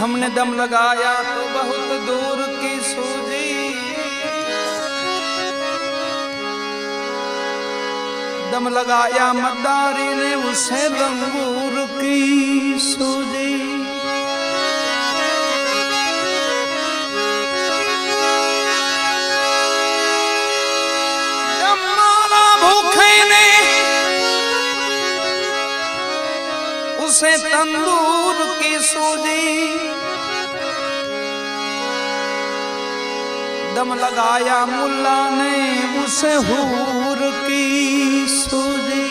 हमने दम लगाया तो बहुत दूर की सूझी, दम लगाया मद्दारी ने उसे गंगूर की सूझी। दम मारा भूखे ने उसे तंदूर की सूझी, दम लगाया मुल्ला ने उसे हूर की सूझी।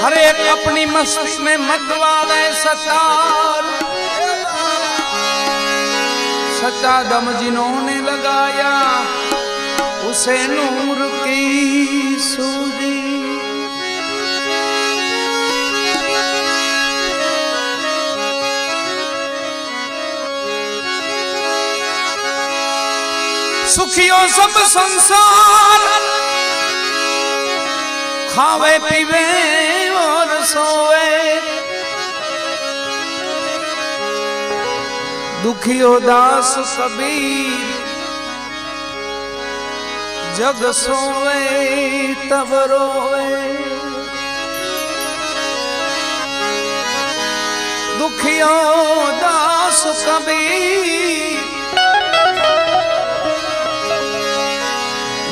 हर एक अपनी मस्ती में मतवाले सतार, सच्चा दम जिन्होंने लगाया उसे नूर की सूझी। सुखियों सब संसार खावे पीवे और सोए, दुखियों दास कबीर जग सोवे तब रोवे। दुखियों दास कबीर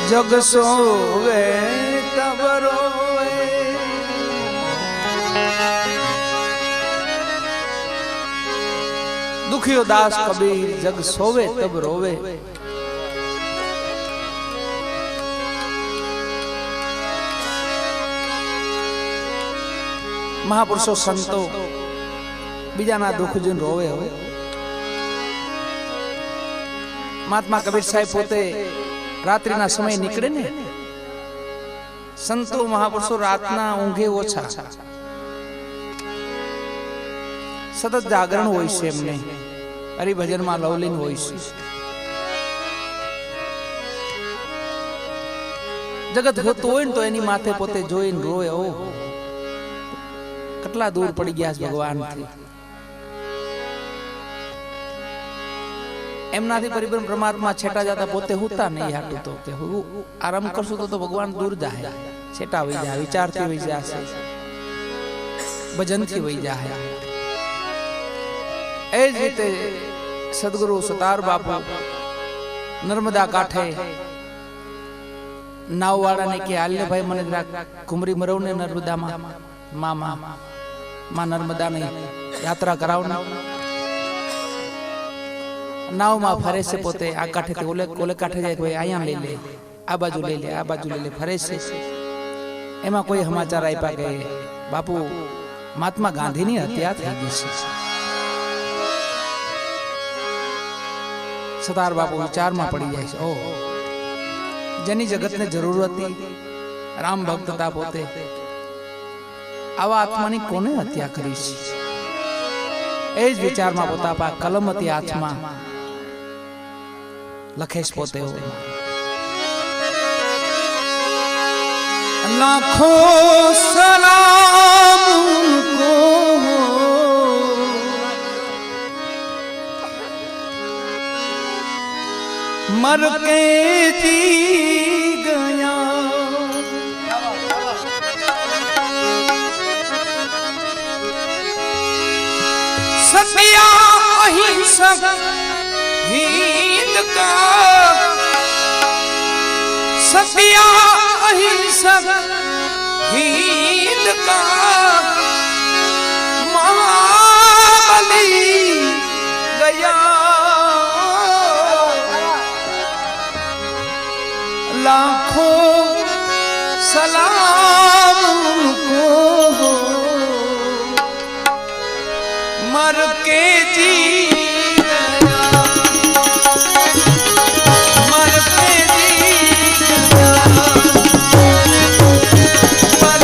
जग सोवे तब रोवे। दुखियो दास कबीर जग सोवे तब रोवे। महापुरुषो संतो बीजाना दुख जोईने रोवे। हो महात्मा कबीर साहेब पोते रात्रिना समय निकळे ने, संतो महापुरुषो रातना ऊंघे ओछा, सतत जागरण होय छे एमने, हरिभजन में लवलीन होय छे। जगत होतो होय तो एनी माथे पोते जोईने रोए। ओ કેટલા दूर पड़ी गया भगवान थी। एमनाथी परिब्रह्म परमात्मा छेटा जाता पोते होता नहीं हाटू तो के हूँ आराम करशो तो भगवान दूर जाए, छेटा वही जाए, विचार थी वही जाए, भजन थी वही जाए। ए रीते सदगुरु सतार बापू नर्मदा काठे नाव वाला ने के हाल भाई मने कुमरी मरव ने नर्मदा मामा मां नर्मदा ने यात्रा कराव ना। नाव में फरे से पोते आ काठे ते ओले काठे जाए भाई आया ले ले, आ बाजू ले ले, आ बाजू ले ले, फरे से एमा कोई समाचार आप्या के बापू महात्मा गांधी नी हत्या थई गई छे। सतार बापू विचार में पड़ी जाए। ओ जेनी जगत ने जरूरत थी राम भक्त था पोते आवा आत्मा नी कोने हत्या करी छे। एज विचार में पोता पा कलम हती हाथ में लखेश पोते हो। लाखों सलाम उनको मर के जी गया, सत्या अहिंसक हिंद का, सत्या अहिंसक हिंद का महाबली गया। लाखों सलाम उनको मर के जी गया, मर के जी गया, मर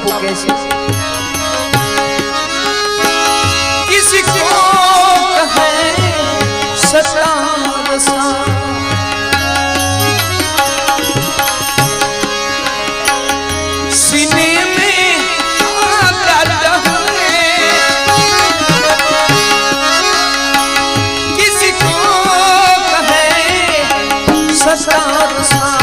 बापू कैसे किसी को कहे सतार सा सीने में दर्द है किसी को कहे सतार सा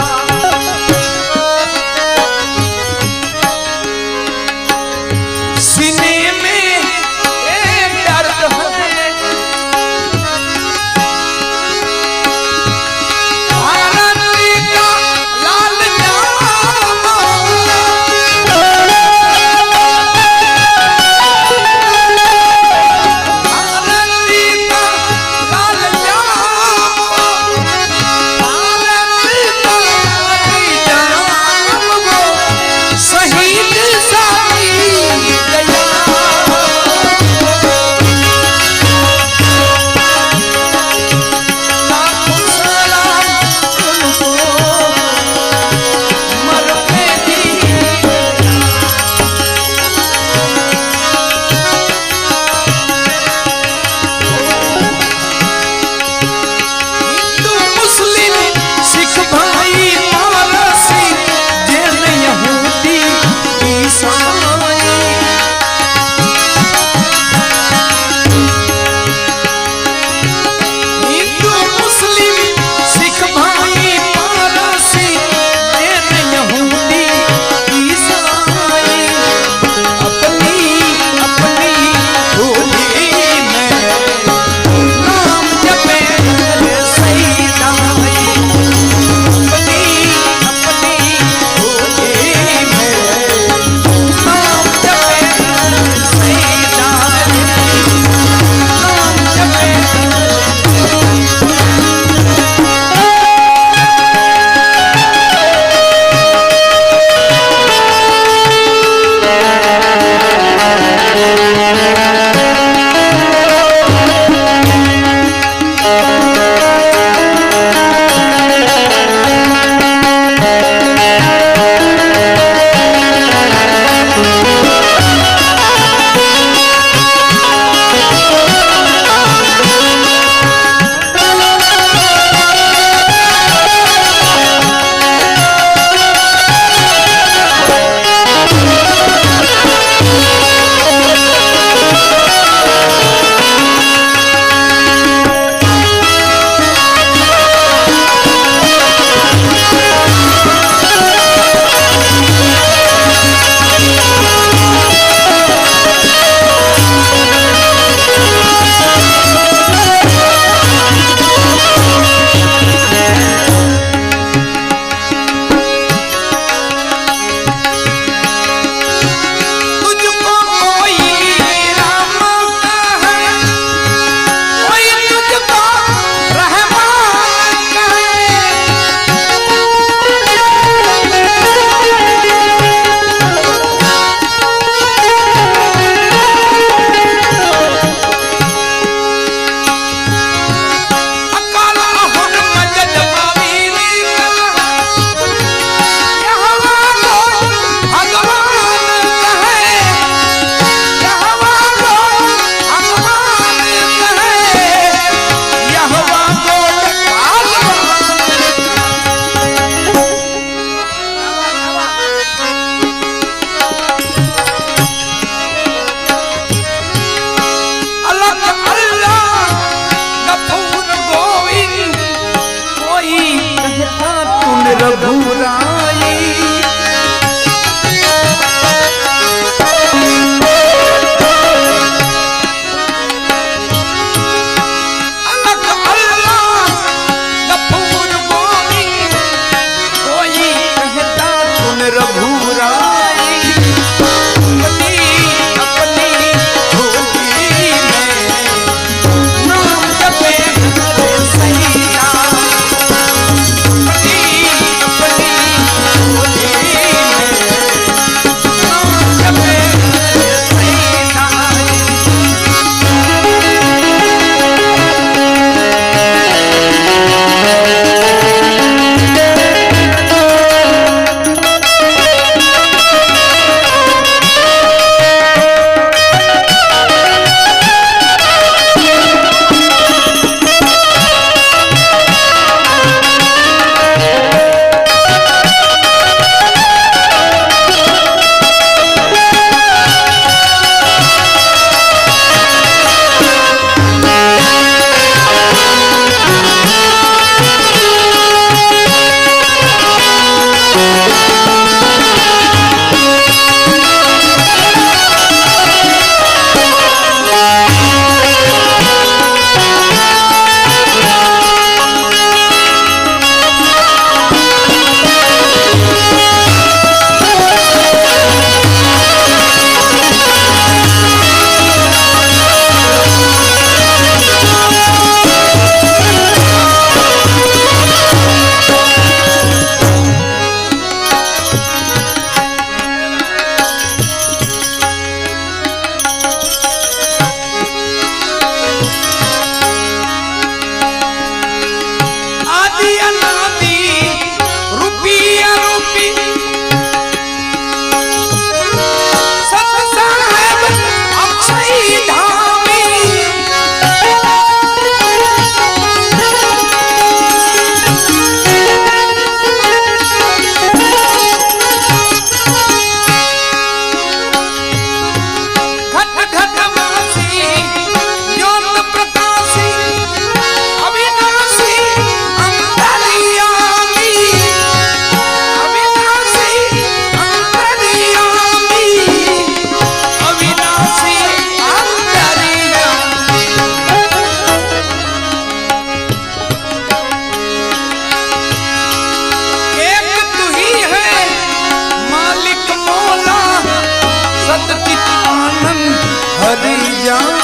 हरि जाए।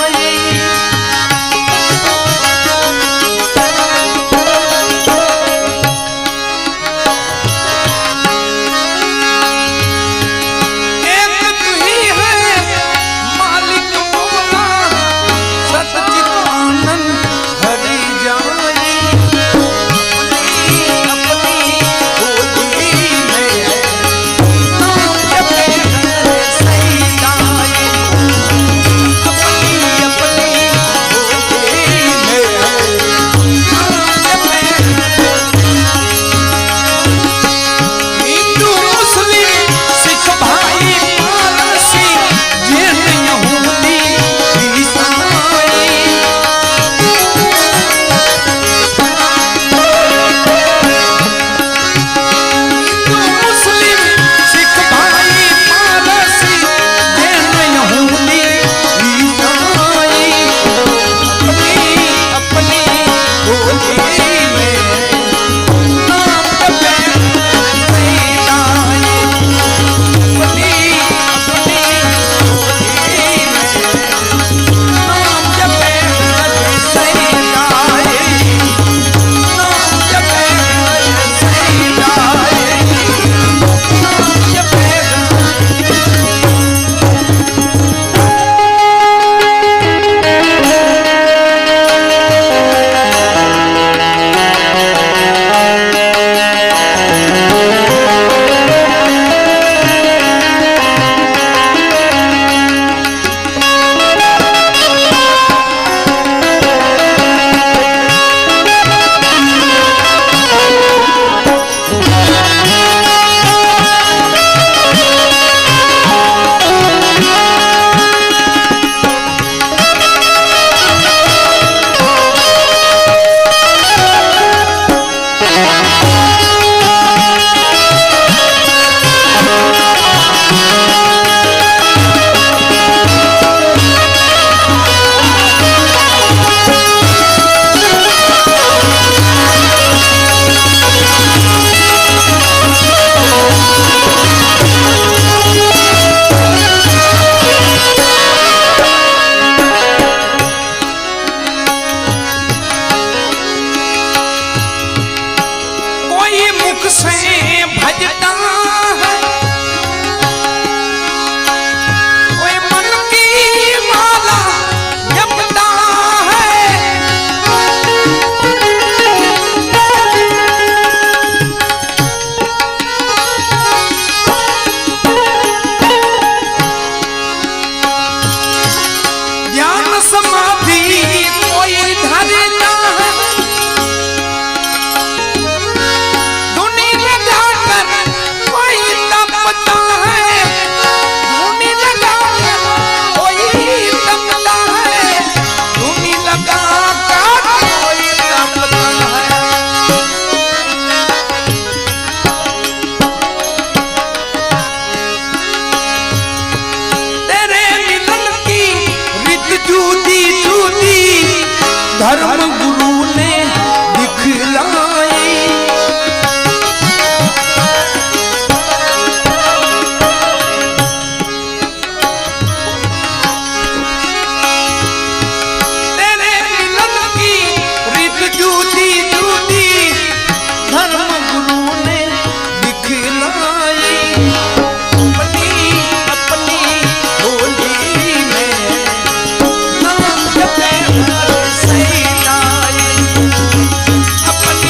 धर्म गुरु ने दिखलाई। तेरे मिलन की रित जूदी जूदी धर्म गुरु ने दिखलाई। अपनी अपनी होली में नाम जपे हर सैनाई। अपनी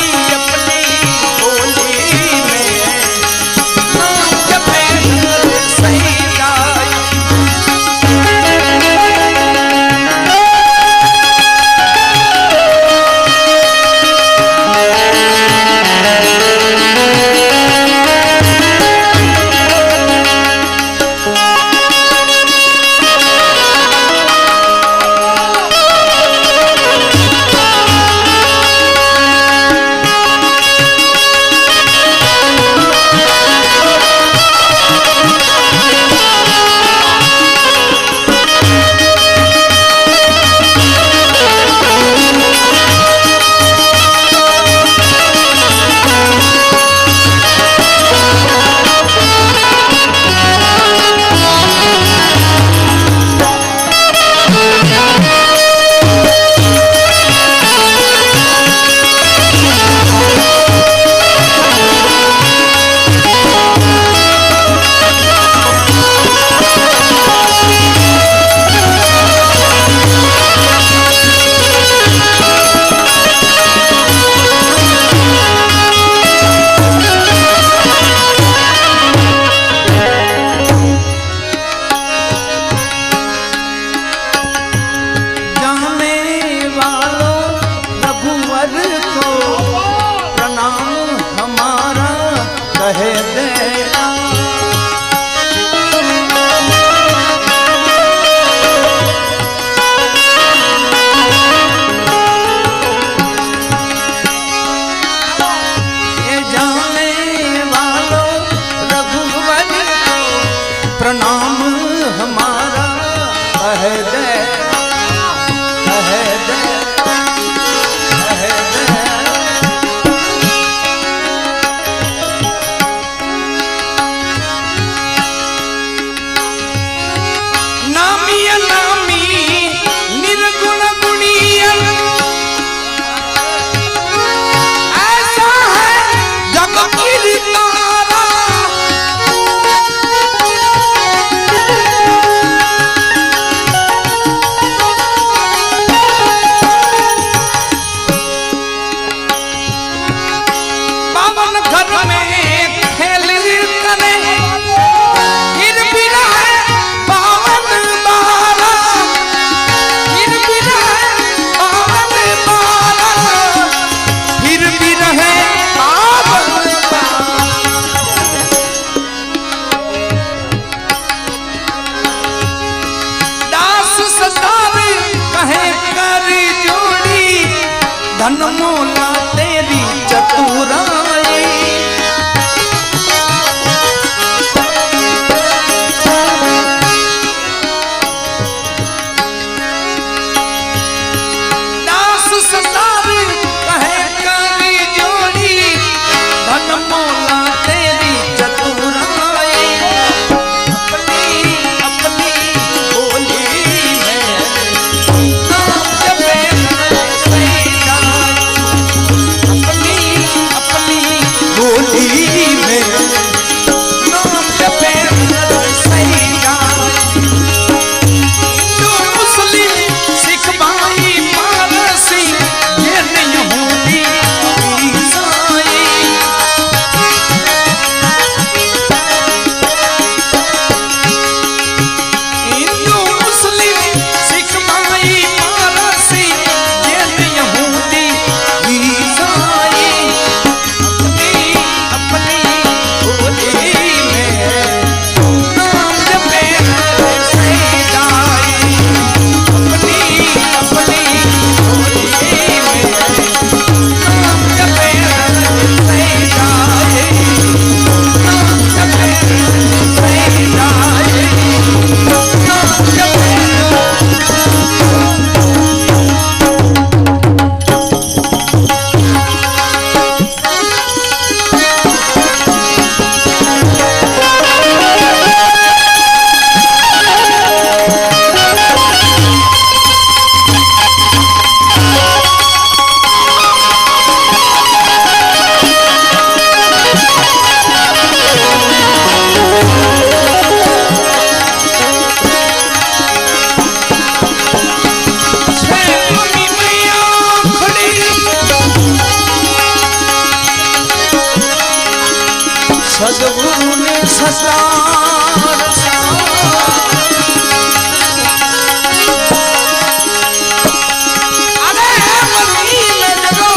धन मोला तेरी चतुराई दास सतार कहे करी जोड़ी धन मोला तेरी चतुराई अपनी अपनी बोली में नाम जपे बोली में नाम जपे सही हिंदू मुस्लिम सिख भाई पारसी जैन यहूदी ईसाई हिंदू मुस्लिम सिख भाई पारसी जैन यहूदी ईसाई सदगुरु ने सतार अरे मनी नजरों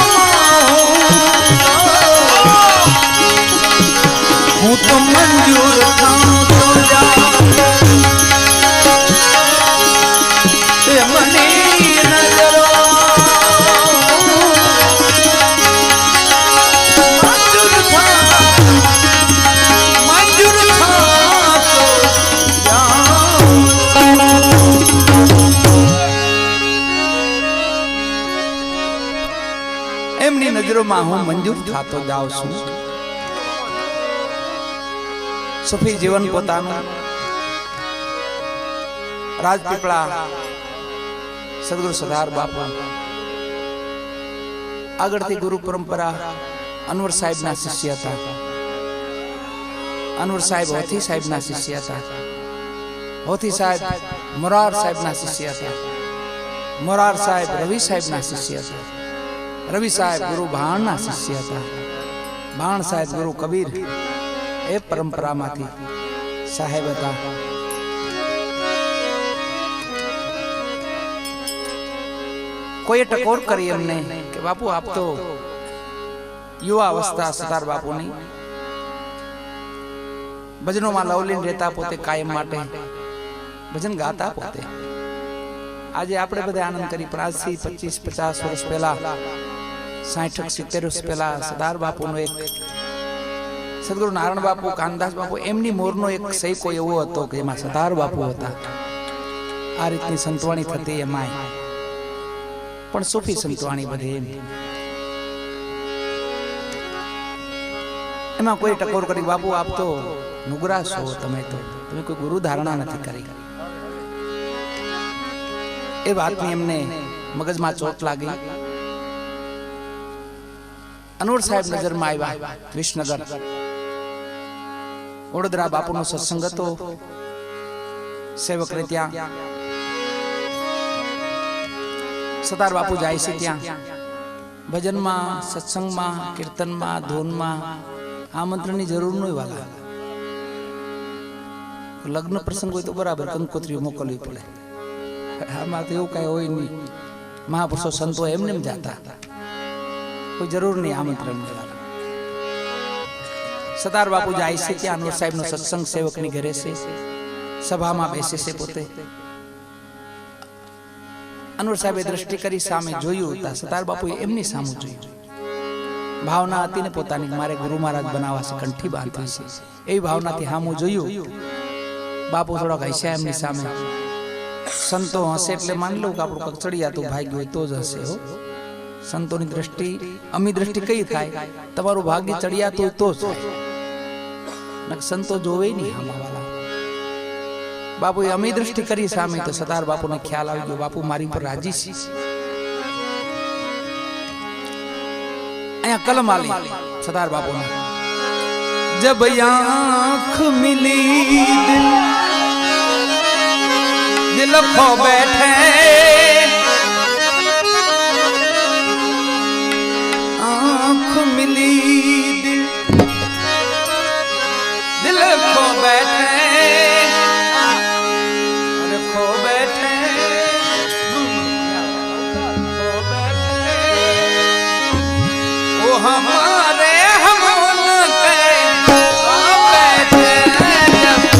हूँ तो मंजूर था तो जा मनी नजरों एमनी नजरों में हूँ मंजूर था तो जाऊं छू सूफी जीवन पोतानु राजपीपला सदगुरु सरदार बापू आगळथी गुरु परंपरा अनवर साहेब ना शिष्य था अनवर साहेब होथी साहेब ना शिष्य था होथी साहेब मोरार साहेब ना शिष्य था मोरार साहेब रवि साहेब ना शिष्य था रवि साहेब गुरु भाण ना शिष्य था भाण साहेब गुरु कबीर ए परंपरा माथी साहेब था कोई टकोर करी हमने कि बापू आप तो युवा अवस्था सरदार बापू नहीं भजनों में लवलीन रहता पोते कायम माटे भजन गाता पोते आज आपणे बधे आनंद करी पण आज 25-50 वर्ष पहला 60-70 वर्ष पहला सरदार बापू नो एक सदगुरु नारायण बापू कानदास बापू एमनी मोरनो एक सईको एवो हतो के एमां सरदार बापू हता आ रीतनी संतवाणी थती एमां पण सूफी संतवाणी बधे एमां कोई टकोर करी बापू आप तो नुगरा छो तमे कोई गुरु धारणा नथी करी ए बात में हमने मगज में चोट लागी अनवर साहेब नजर में आया विसनगर वडोदरा बापू नो सत्संग तो सेवक ने त्या सरदार बापू जाय से त्या भजन में सत्संग में कीर्तन में धून में आमंत्रण की जरूर नहीं वाला लग्न प्रसंग हो तो बराबर कंकोत्री मोकलवी पड़े आमां तो एवं कई होय नहीं महापुरुषो संतो एमने जाता कोई जरूर नहीं आमंत्रण देवाना सरदार बापू जाय से त्या अनवर साहेब नो सत्संग सेवक नी घरे से सभा में बेसे से पोते અનવર સાહેબે દ્રષ્ટિ કરી સામે જોયું તા સતાર બાપુએ એમની સામું જોયું ભાવના હતી ને પોતાની મારે ગુરુ મહારાજ બનાવવા છે કંઠી બાંધવી છે એવી ભાવનાથી સામું જોયું બાપુ થોડાક હસ્યા એમની સામે સંતો હશે એટલે માની લઉં કે આપણું કક ચડિયાતું ભાગ્ય હોય તો જ હશે હો સંતોની દ્રષ્ટિ અમી દ્રષ્ટિ કઈ થાય તમારું ભાગ્ય ચડિયાતું હોય તો જ થાય સંતો જોવે નહીં હમાવાલા બાપુએ અમી દ્રષ્ટિ કરી સામે તો સતાર બાપુને ખ્યાલ આવી ગયો બાપુ મારી પર રાજી છે અહીંયા કલમ આલી સતાર બાપુને જબ આંખ મિલી दिल खो बैठे आँख मिली दिल खो बैठे अरे खो बैठे ओ हमारे हम उनके बैठे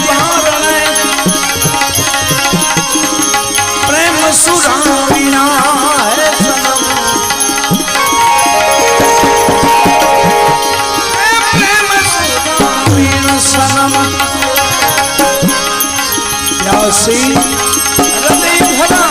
बारणे प्रेम सुराविना है सनम प्रेम सुराविना सनम प्यासी हृदय भरा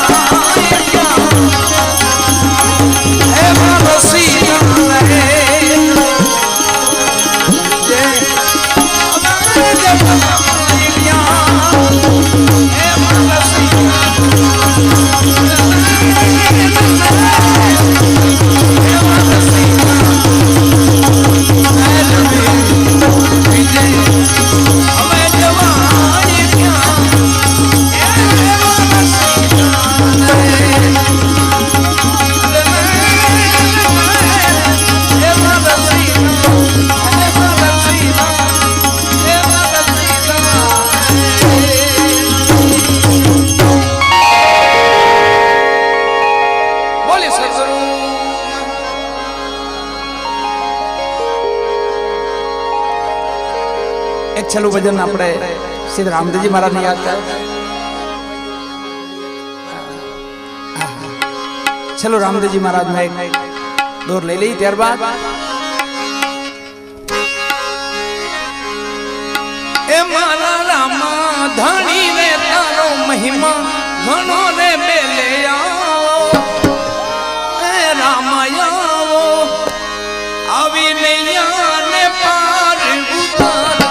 छलू भजन अपने श्री रामदेव जी महाराज ने याद कर चलो रामदेव जी महाराज में एक दौर ले ली त्यारबाद ए मारा रामा धनी ने तारो महिमा घणो रे बेले आओ ए रामाया आवी नैया ने पार उतार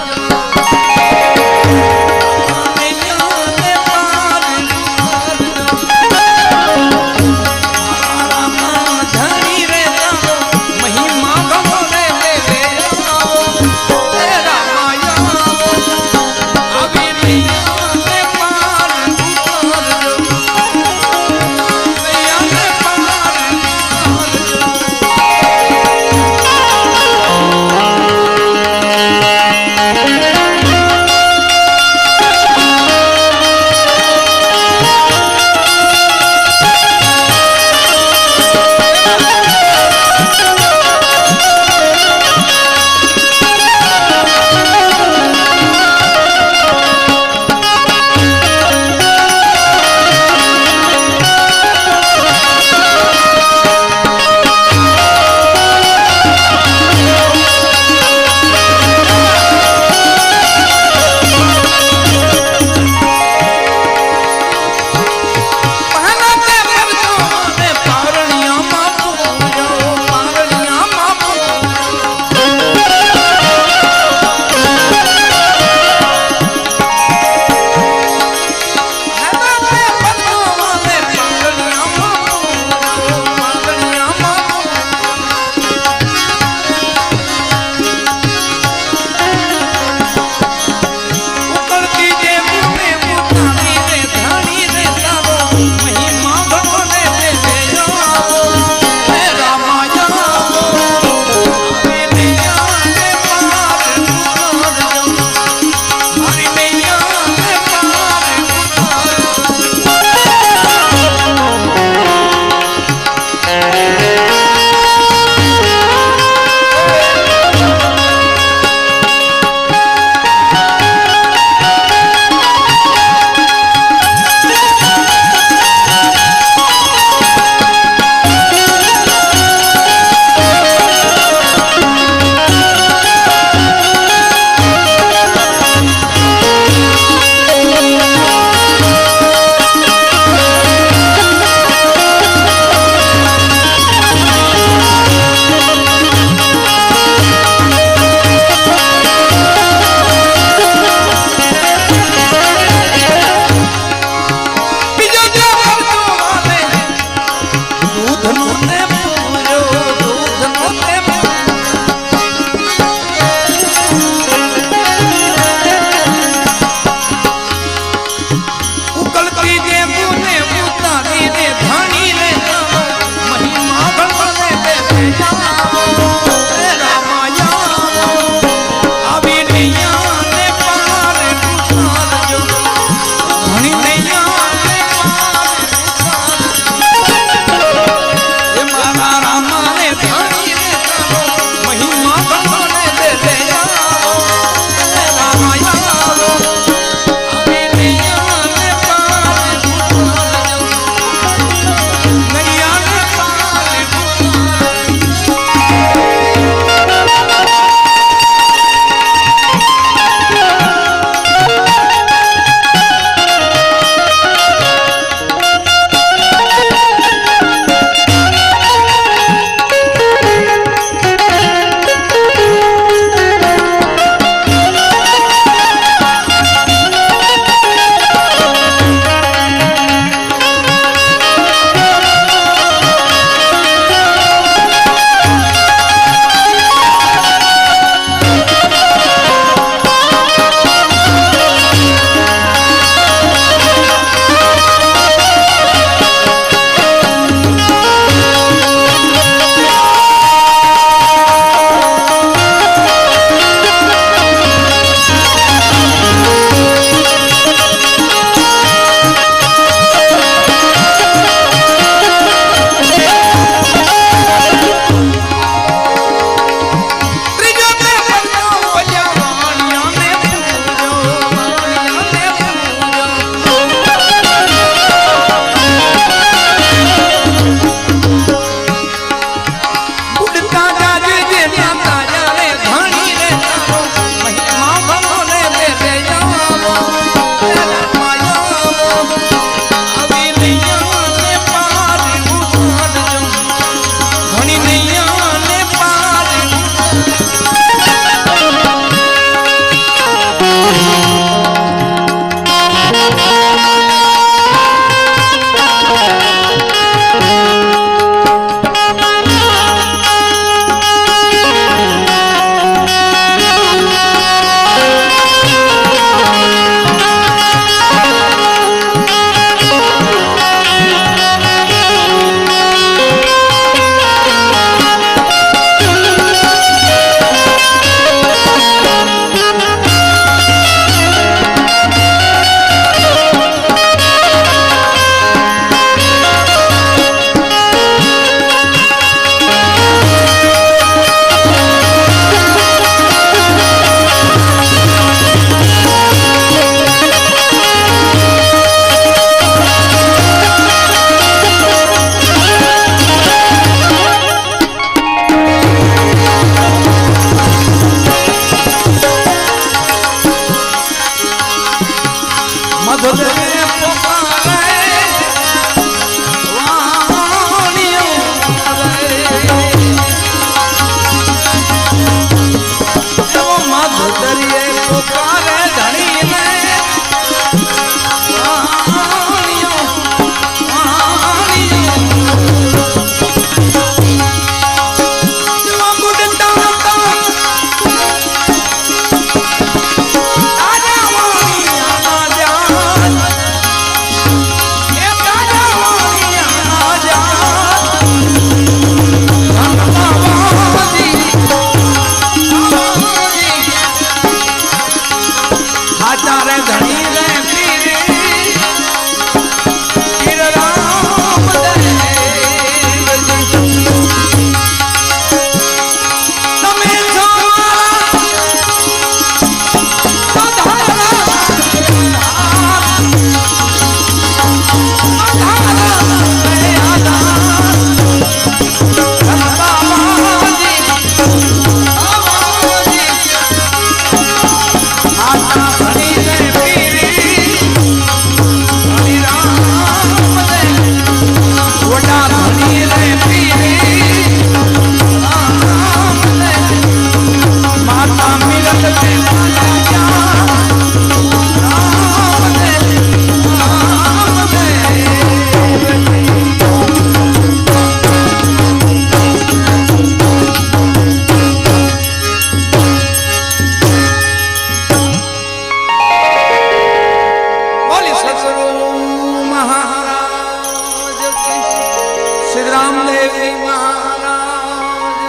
रामदेव जी महाराज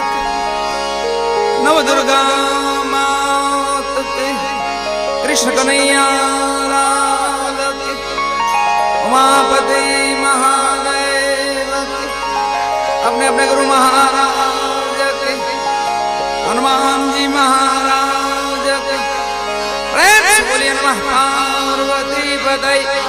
नवदुर्गा मात के कृष्ण कन्हैया लाल के उमापति महादेव के अपने अपने गुरु महाराज के हनुमान जी महाराज के प्रेम से बोलिए नमः पार्वती पतये।